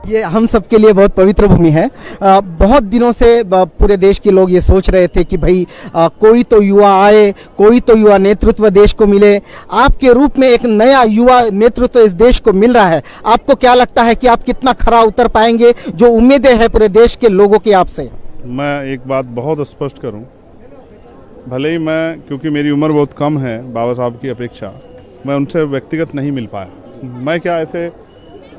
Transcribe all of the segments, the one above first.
ये हम सबके लिए बहुत पवित्र भूमि है। बहुत दिनों से पूरे देश के लोग ये सोच रहे थे कि भाई कोई तो युवा आए, कोई तो युवा नेतृत्व देश को मिले। आपके रूप में एक नया युवा नेतृत्व इस देश को मिल रहा है। आपको क्या लगता है कि आप कितना खरा उतर पाएंगे? जो उम्मीदें हैं पूरे देश के लोगों की आपसे। मैं एक बात बहुत स्पष्ट करूं, भले ही मैं, क्योंकि मेरी उम्र बहुत कम है बाबा साहब की अपेक्षा, मैं उनसे व्यक्तिगत नहीं मिल पाया। मैं क्या, ऐसे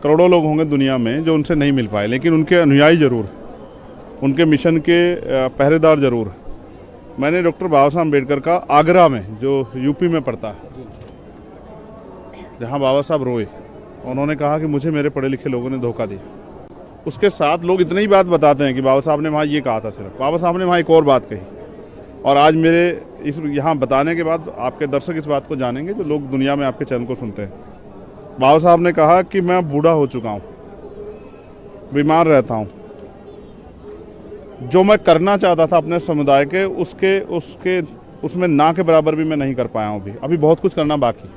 करोड़ों लोग होंगे दुनिया में जो उनसे नहीं मिल पाए, लेकिन उनके अनुयायी जरूर, उनके मिशन के पहरेदार जरूर। मैंने डॉक्टर बाबा साहब अम्बेडकर का आगरा में, जो यूपी में पड़ता है, जहां बाबा साहब रोए, उन्होंने कहा कि मुझे मेरे पढ़े लिखे लोगों ने धोखा दिया। उसके साथ लोग इतनी ही बात बताते हैं कि बाबा साहब ने वहाँ ये कहा था, सिर्फ बाबा साहब ने वहाँ एक और बात कही। और आज मेरे इस यहाँ बताने के बाद आपके दर्शक इस बात को जानेंगे, जो लोग दुनिया में आपके चैनल को सुनते हैं। बाबा साहब ने कहा कि मैं बूढ़ा हो चुका हूँ, बीमार रहता हूँ, जो मैं करना चाहता था अपने समुदाय के, उसमें ना के बराबर भी मैं नहीं कर पाया हूँ। अभी बहुत कुछ करना बाकी।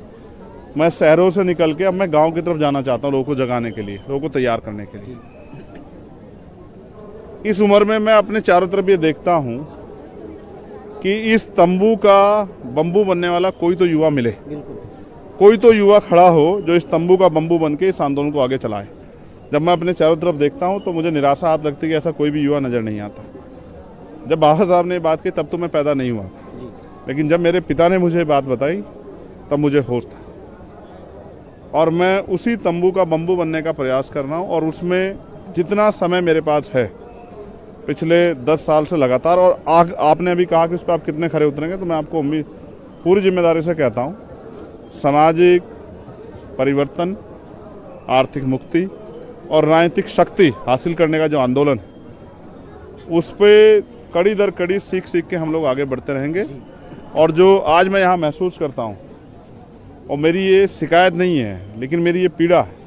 मैं शहरों से निकल के अब मैं गांव की तरफ जाना चाहता हूँ, लोगों को जगाने के लिए, लोगों को तैयार करने के लिए। इस उम्र में मैं अपने चारों तरफ ये देखता हूँ कि इस तंबू का बंबू बनने वाला कोई तो युवा मिले, कोई तो युवा खड़ा हो जो इस तंबू का बंबू बन के इस आंदोलन को आगे चलाए। जब मैं अपने चारों तरफ देखता हूं तो मुझे निराशा हाथ लगती है कि ऐसा कोई भी युवा नजर नहीं आता। जब बाबा साहब ने बात की तब तो मैं पैदा नहीं हुआ था, लेकिन जब मेरे पिता ने मुझे बात बताई तब मुझे होश था। और मैं उसी तंबू का बंबू बनने का प्रयास कर रहा हूँ, और उसमें जितना समय मेरे पास है, पिछले 10 साल से लगातार, और आपने अभी कहा कि उस पर आप कितने खरे उतरेंगे, तो मैं आपको पूरी जिम्मेदारी से कहता हूँ, सामाजिक परिवर्तन, आर्थिक मुक्ति और राजनीतिक शक्ति हासिल करने का जो आंदोलन, उस पे कड़ी दर कड़ी सीख के हम लोग आगे बढ़ते रहेंगे। और जो आज मैं यहाँ महसूस करता हूँ, और मेरी ये शिकायत नहीं है, लेकिन मेरी ये पीड़ा है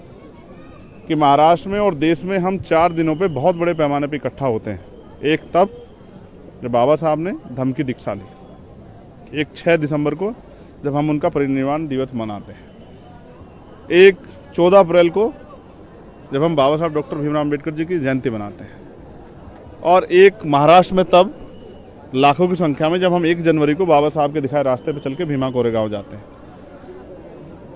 कि महाराष्ट्र में और देश में हम 4 दिनों पे बहुत बड़े पैमाने पे इकट्ठा होते हैं। एक तब जब बाबा साहब ने धम्म की दीक्षा ली, एक 6 दिसंबर को जब हम उनका परिनिर्वाण दिवस मनाते हैं, एक 14 अप्रैल को जब हम बाबा साहब डॉक्टर भीमराव अम्बेडकर जी की जयंती मनाते हैं, और एक महाराष्ट्र में तब लाखों की संख्या में जब हम 1 जनवरी को बाबा साहब के दिखाए रास्ते पे चल के भीमा कोरेगांव जाते हैं।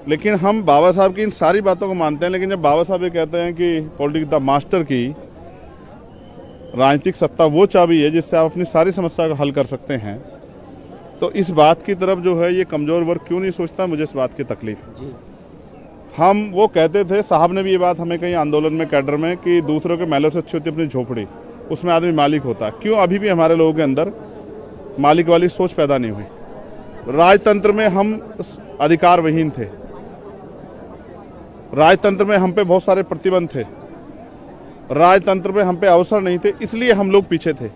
लेकिन हम बाबा साहब की इन सारी बातों को मानते हैं, लेकिन जब बाबा साहब ये कहते हैं कि पॉलिटिक्स द मास्टर की राजनीतिक सत्ता वो चाबी है जिससे आप अपनी सारी समस्या को हल कर सकते हैं, तो इस बात की तरफ जो है ये कमजोर वर्ग क्यों नहीं सोचता, मुझे इस बात की तकलीफ। हम वो कहते थे, साहब ने भी ये बात हमें कहीं आंदोलन में, कैडर में, कि दूसरों के महलों से अच्छी होती अपनी झोपड़ी, उसमें आदमी मालिक होता है। क्यों अभी भी हमारे लोगों के अंदर मालिक वाली सोच पैदा नहीं हुई? राजतंत्र में हम अधिकार विहीन थे, राजतंत्र में हम पे बहुत सारे प्रतिबंध थे, राजतंत्र में हम पे अवसर नहीं थे, इसलिए हम लोग पीछे थे।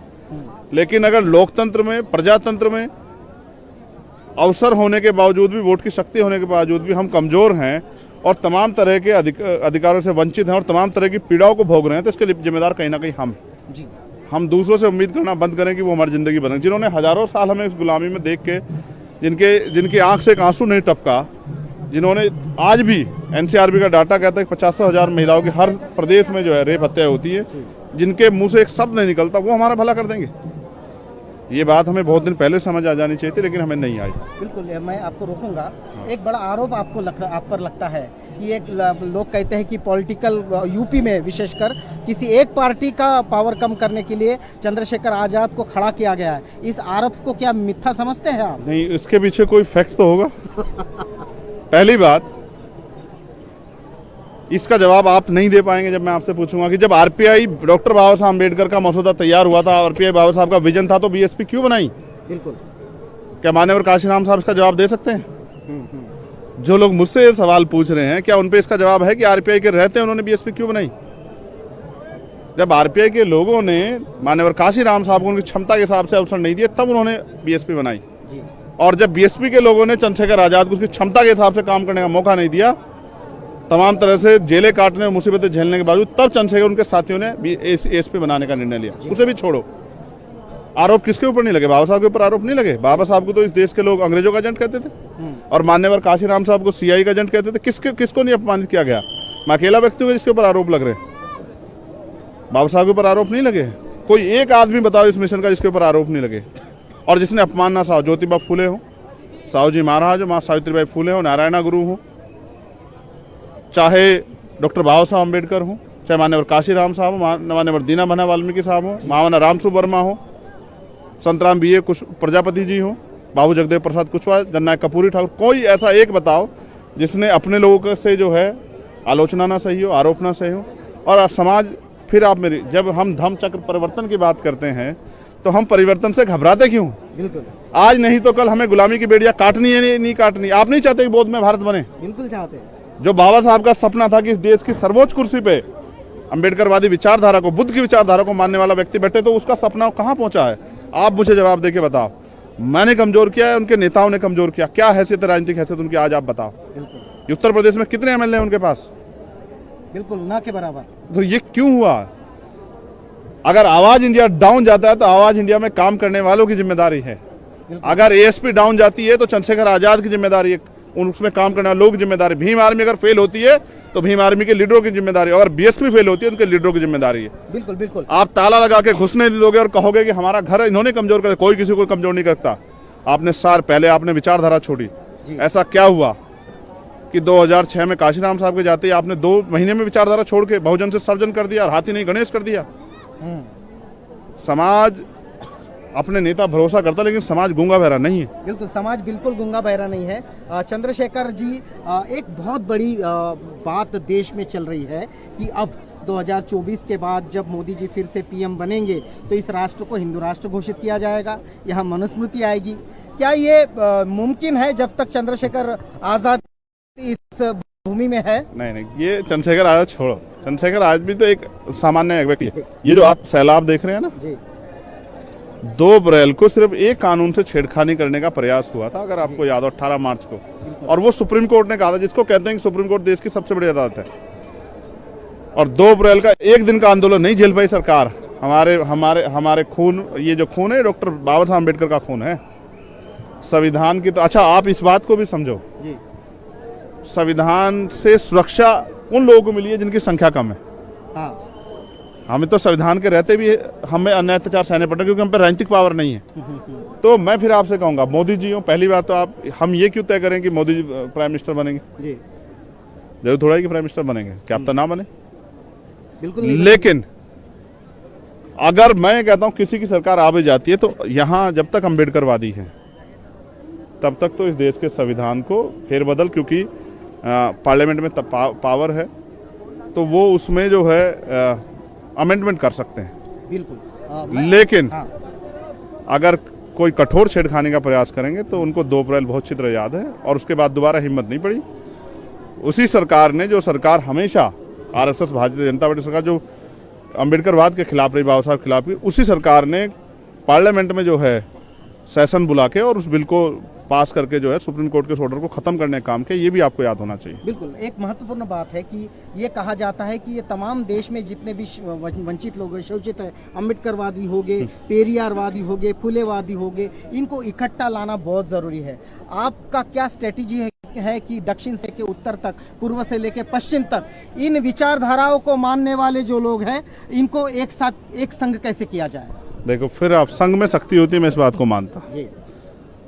लेकिन अगर लोकतंत्र में, प्रजातंत्र में अवसर होने के बावजूद भी, वोट की शक्ति होने के बावजूद भी हम कमजोर हैं और तमाम तरह के अधिकारों से वंचित हैं और तमाम तरह की पीड़ाओं को भोग रहे हैं, तो इसके लिए जिम्मेदार कहीं ना कहीं हम दूसरों से उम्मीद करना बंद करें कि वो हमारी जिंदगी बने। जिन्होंने हजारों साल हमें इस गुलामी में देख के, जिनकी आंख से एक आंसू नहीं टपका, जिन्होंने आज भी एनसीआरबी का डाटा कहता है कि 50,000 महिलाओं की हर प्रदेश में जो है रेप हत्या होती है, जिनके मुंह से एक शब्द नहीं निकलता, वो हमारा भला कर देंगे। ये बात हमें बहुत दिन पहले समझ आ जानी चाहिए थी, लेकिन हमें नहीं आई। बिल्कुल, मैं आपको रोकूंगा। एक बड़ा आरोप आप पर लगता है कि एक लोग कहते हैं कि पॉलिटिकल यूपी में विशेषकर किसी एक पार्टी का पावर कम करने के लिए चंद्रशेखर आजाद को खड़ा किया गया है। इस आरोप को क्या मिथ्या समझते हैं आप? नहीं, इसके पीछे कोई फैक्ट तो होगा। पहली बात, इसका जवाब आप नहीं दे पाएंगे जब मैं आपसे पूछूंगा कि जब आरपीआई डॉक्टर बाबा साहब अम्बेडकर का मसौदा तैयार हुआ था, आरपीआई बाबा साहब का विजन था, तो बीएसपी क्यों बनाई? बिल्कुल। क्या मान्यवर काशीराम साहब इसका जवाब दे सकते हैं? जो लोग मुझसे ये सवाल पूछ रहे हैं, क्या उन पे इसका जवाब है कि आरपीआई के रहते उन्होंने बीएसपी क्यों बनाई? जब आरपीआई के लोगों ने मान्यवर काशीराम साहब को उनकी क्षमता के हिसाब से अवसर नहीं दिए, तब उन्होंने बीएसपी बनाई। और जब बीएसपी के लोगों ने चंद्रशेखर आजाद को उसकी क्षमता के हिसाब से काम करने का मौका नहीं दिया, तमाम तरह से जेलें काटने और मुसीबतें झेलने के बावजूद, तब चंद्रशेखर उनके साथियों ने एएसपी बनाने का निर्णय लिया। उसे भी छोड़ो, आरोप किसके ऊपर नहीं लगे? बाबा साहब के ऊपर आरोप नहीं लगे? बाबा साहब को तो इस देश के लोग अंग्रेजों का एजेंट कहते थे, और मान्यवर काशीराम साहब को सीआई का एजेंट कहते थे। किसको नहीं अपमानित किया गया? मैं अकेला व्यक्ति हूँ जिसके ऊपर आरोप लग रहे हैं। बाबा साहब के ऊपर आरोप नहीं लगे? कोई एक आदमी बताओ इस मिशन का जिसके ऊपर आरोप नहीं लगे, और जिसने अपमानना साहू ज्योतिबा फूले हो, साहू जी महाराज हो, माँ सावित्रीबाई फूले हो, नारायणा गुरु हो, चाहे डॉक्टर बाबा साहब अम्बेडकर हो, चाहे मान्यवर काशीराम साहब हो, मान्यवर दीना बना वाल्मीकि साहब हो, मावना रामसु वर्मा हो, संतराम बीए कुछ प्रजापति जी हो, बाबू जगदेव प्रसाद कुशवाहा, जननायक कपूरी ठाकुर, कोई ऐसा एक बताओ जिसने अपने लोगों से जो है आलोचना ना सही हो, आरोप ना सही हो। और समाज, फिर आप मेरी, जब हम धम्म चक्र परिवर्तन की बात करते हैं तो हम परिवर्तन से घबराते क्यों? बिल्कुल, आज नहीं तो कल हमें गुलामी की बेड़ियां काटनी है, नहीं काटनी। आप नहीं चाहते कि बौद्ध में भारत बने? बिल्कुल चाहते हैं। जो बाबा साहब का सपना था कि इस देश की सर्वोच्च कुर्सी पे अंबेडकरवादी विचारधारा को, बुद्ध की विचारधारा को मानने वाला व्यक्ति बैठे, तो उसका सपना कहाँ पहुंचा है? आप मुझे जवाब देके बताओ। मैंने कमजोर किया है, उनके नेताओं ने कमजोर किया? क्या हैसियत है, राजनीतिक हैसियत उनकी आज आप बताओ। उत्तर प्रदेश में कितने एमएलए हैं उनके पास? बिल्कुल ना के बराबर। तो ये क्यों हुआ? अगर आवाज इंडिया डाउन जाता है तो आवाज इंडिया में काम करने वालों की जिम्मेदारी है। अगर एएसपी डाउन जाती है तो चंद्रशेखर आजाद की जिम्मेदारी है, उसमें काम करने वाले लोगों की जिम्मेदारी। भीम आर्मी अगर फेल होती है तो भीम आर्मी के लीडरों की जिम्मेदारी, अगर बीएसपी फेल होती है उनके लीडरों की जिम्मेदारी है। बिल्कुल बिल्कुल। आप ताला लगा के घुसने दोगे और कहोगे कि हमारा घर इन्होंने कमजोर कर, कोई किसी को कमजोर नहीं करता। आपने पहले आपने विचारधारा छोड़ी। ऐसा क्या हुआ कि 2006 में काशीराम साहब के जाते ही आपने 2 महीने में विचारधारा छोड़ के बहुजन से सर्वजन कर दिया और हाथी नहीं गणेश कर दिया? समाज अपने नेता भरोसा करता, लेकिन समाज गूंगा बहरा नहीं है। बिल्कुल, समाज बिल्कुल गूंगा बहरा नहीं है। चंद्रशेखर जी, एक बहुत बड़ी बात देश में चल रही है कि अब 2024 के बाद जब मोदी जी फिर से पीएम बनेंगे तो इस राष्ट्र को हिंदू राष्ट्र घोषित किया जाएगा, यहाँ मनुस्मृति आएगी। क्या ये मुमकिन है जब तक चंद्रशेखर आजाद इस भूमि में है? नहीं, ये चंद्रशेखर आजाद छोड़ो। चंद्रशेखर आजाद भी तो एक सामान्य व्यक्ति है। ये जो आप सैलाब देख रहे हैं ना जी, 2 अप्रैल को सिर्फ एक कानून से छेड़खानी करने का प्रयास हुआ था, अगर आपको याद हो, 18 मार्च को, और वो सुप्रीम कोर्ट ने कहा था, जिसको कहते हैं कि सुप्रीम कोर्ट देश की सबसे बड़ी अदालत है। और 2 अप्रैल का एक दिन का आंदोलन नहीं झेल पाई सरकार। हमारे खून, ये जो खून है डॉक्टर बाबा साहब अम्बेडकर का खून है, संविधान की। तो अच्छा, आप इस बात को भी समझो जी, संविधान से सुरक्षा उन लोगों को मिली है जिनकी संख्या कम है। हाँ। हमें तो संविधान के रहते भी हमें अन्याय अत्याचार सहने पड़ते, क्योंकि हम पे राजनीतिक पावर नहीं है। तो मैं फिर आपसे कहूंगा, मोदी जी हो, पहली बात तो हम ये क्यों तय करें कि मोदी जी प्राइम मिनिस्टर बनेंगे? जी, जरूर थोड़ा है कि प्राइम मिनिस्टर बनेंगे, क्या अब तो ना बने? बिल्कुल। लेकिन अगर मैं कहता हूं किसी की सरकार आ भी जाती है, तो यहां जब तक अम्बेडकरवादी है तब तक तो इस देश के संविधान को फेरबदल, क्योंकि पार्लियामेंट में पावर है, तो वो उसमें जो है अमेंडमेंट कर सकते हैं। बिल्कुल। लेकिन अगर कोई कठोर छेड़खानी का प्रयास करेंगे तो उनको 2 अप्रैल बहुत अच्छी तरह याद है, और उसके बाद दोबारा हिम्मत नहीं पड़ी। उसी सरकार ने, जो सरकार हमेशा आरएसएस भारतीय जनता पार्टी सरकार जो अम्बेडकरवाद के खिलाफ रही, बाबा साहब के खिलाफ रही, उसी सरकार ने पार्लियामेंट में जो है सेशन बुला के और उस बिल को पास करके जो है सुप्रीम कोर्ट के ऑर्डर को खत्म करने का काम किया। ये भी आपको याद होना चाहिए। बिल्कुल। एक महत्वपूर्ण बात है कि ये कहा जाता है कि ये तमाम देश में जितने भी वंचित लोग हैं, शोषित है, अम्बेडकरवादी हो गए, पेरियारवादी हो गए, फुलेवादी हो गए, इनको इकट्ठा लाना बहुत जरूरी है। आपका क्या स्ट्रेटेजी है कि दक्षिण से के उत्तर तक, पूर्व से लेकर पश्चिम तक, इन विचारधाराओं को मानने वाले जो लोग हैं, इनको एक साथ एक संग कैसे किया जाए? देखो, फिर आप संघ में शक्ति होती है, मैं इस बात को मानता,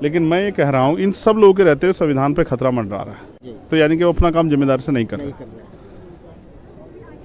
लेकिन मैं ये कह रहा हूँ, इन सब लोगों के रहते हुए संविधान पे खतरा मंडरा रहा है, तो यानी कि वो अपना काम जिम्मेदारी से नहीं कर रहे।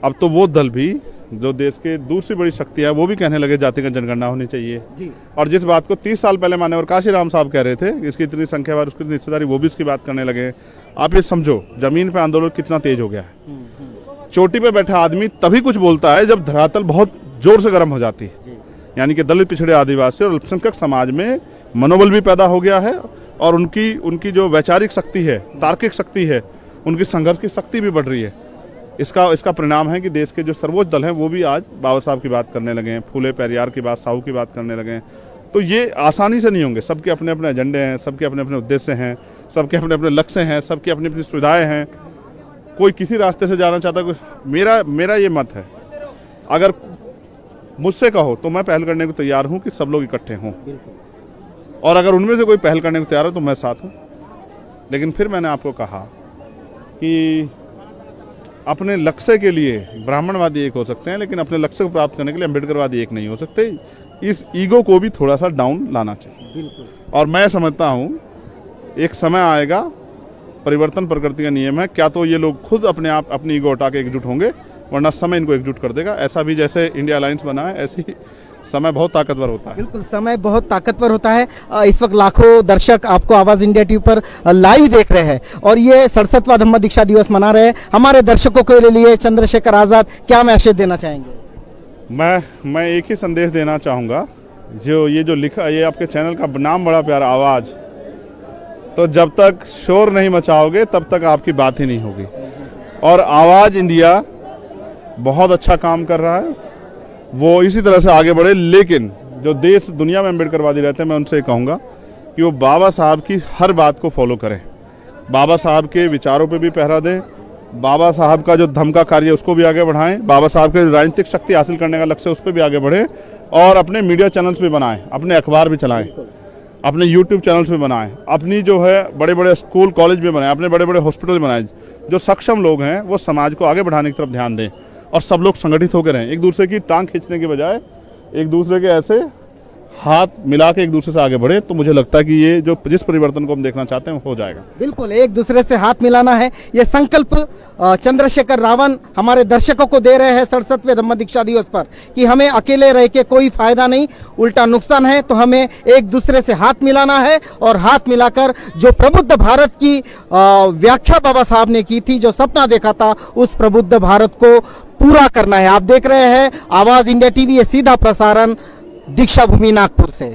अब तो वो दल भी जो देश के दूसरी बड़ी शक्ति है, वो भी कहने लगे जातिगत जनगणना होनी चाहिए जी। और जिस बात को 30 साल पहले मान्यवर काशीराम साहब कह रहे थे, इसकी इतनी संख्या और उसकी हिस्सेदारी, वो भी इसकी बात करने लगे। आप ये समझो, जमीन पे आंदोलन कितना तेज हो गया है। चोटी पे बैठा आदमी तभी कुछ बोलता है जब धरातल बहुत जोर से गर्म हो जाती है, यानी कि दलित, पिछड़े, आदिवासी और अल्पसंख्यक समाज में मनोबल भी पैदा हो गया है, और उनकी जो वैचारिक शक्ति है, तार्किक शक्ति है, उनकी संघर्ष की शक्ति भी बढ़ रही है। इसका परिणाम है कि देश के जो सर्वोच्च दल हैं वो भी आज बाबा साहब की बात करने लगे हैं, फूले पेरियार की बात, साहू की बात करने लगे हैं। तो ये आसानी से नहीं होंगे। सबके अपने अपने एजेंडे हैं, सबके अपने अपने उद्देश्य हैं, सबके अपने अपने लक्ष्य हैं, सबकी अपनी अपनी सुविधाएं हैं। कोई किसी रास्ते से जाना चाहता है। मेरा ये मत है, अगर मुझसे कहो तो मैं पहल करने को तैयार हूं कि सब लोग इकट्ठे हों, और अगर उनमें से कोई पहल करने को तैयार हो तो मैं साथ हूं। लेकिन फिर मैंने आपको कहा कि अपने लक्ष्य के लिए ब्राह्मणवादी एक हो सकते हैं, लेकिन अपने लक्ष्य को प्राप्त करने के लिए अम्बेडकरवादी एक नहीं हो सकते। इस ईगो को भी थोड़ा सा डाउन लाना चाहिए। बिल्कुल। और मैं समझता हूँ एक समय आएगा, परिवर्तन प्रकृति का नियम है, क्या तो ये लोग खुद अपने आप अपनी ईगो हटा के एकजुट होंगे, वरना समय इनको एकजुट कर देगा। ऐसा भी जैसे इंडिया अलायंस बना है, ऐसे ही समय बहुत ताकतवर होता है। बिल्कुल, समय बहुत ताकतवर होता है। इस वक्त लाखों दर्शक आपको आवाज इंडिया टीवी पर लाइव देख रहे हैं और ये 67वां धम्म दीक्षा दिवस मना रहे हैं। हमारे दर्शकों के लिए चंद्रशेखर आजाद क्या मैसेज देना चाहेंगे? मैं एक ही संदेश देना चाहूँगा, जो लिखा, ये आपके चैनल का नाम बड़ा प्यारा आवाज़, तो जब तक शोर नहीं मचाओगे तब तक आपकी बात ही नहीं होगी। और आवाज़ इंडिया बहुत अच्छा काम कर रहा है, वो इसी तरह से आगे बढ़े। लेकिन जो देश दुनिया में अम्बेडकरवादी रहते हैं, मैं उनसे कहूँगा कि वो बाबा साहब की हर बात को फॉलो करें, बाबा साहब के विचारों पे भी पहरा दें, बाबा साहब का जो धम्म का कार्य है उसको भी आगे बढ़ाएं, बाबा साहब के राजनीतिक शक्ति हासिल करने का लक्ष्य है उस पर भी आगे बढ़ें, और अपने मीडिया चैनल्स भी बनाएं, अपने अखबार भी चलाएं, अपने यूट्यूब चैनल्स भी बनाएं, अपनी जो है बड़े बड़े स्कूल कॉलेज भी बनाएं, अपने बड़े बड़े हॉस्पिटल बनाएं। जो सक्षम लोग हैं वो समाज को आगे बढ़ाने की तरफ ध्यान दें और सब लोग संगठित होकर रहें। एक दूसरे की टांग खींचने के बजाय एक दूसरे के ऐसे हाथ मिला के एक दूसरे से आगे बढ़े, तो मुझे लगता है कि ये जो जिस परिवर्तन को हम देखना चाहते हैं वो हो जाएगा। बिल्कुल, एक दूसरे से हाथ मिलाना है, ये संकल्प चंद्रशेखर रावण हमारे दर्शकों को दे रहे हैं 67वें धम्म दीक्षा दिवस पर कि हमें अकेले रह के कोई फायदा नहीं, उल्टा नुकसान है। तो हमें एक दूसरे से हाथ मिलाना है और हाथ मिलाकर जो प्रबुद्ध भारत की व्याख्या बाबा साहब ने की थी, जो सपना देखा था, उस प्रबुद्ध भारत को पूरा करना है। आप देख रहे हैं आवाज इंडिया टीवी, ये सीधा प्रसारण दीक्षा भूमि नागपुर से।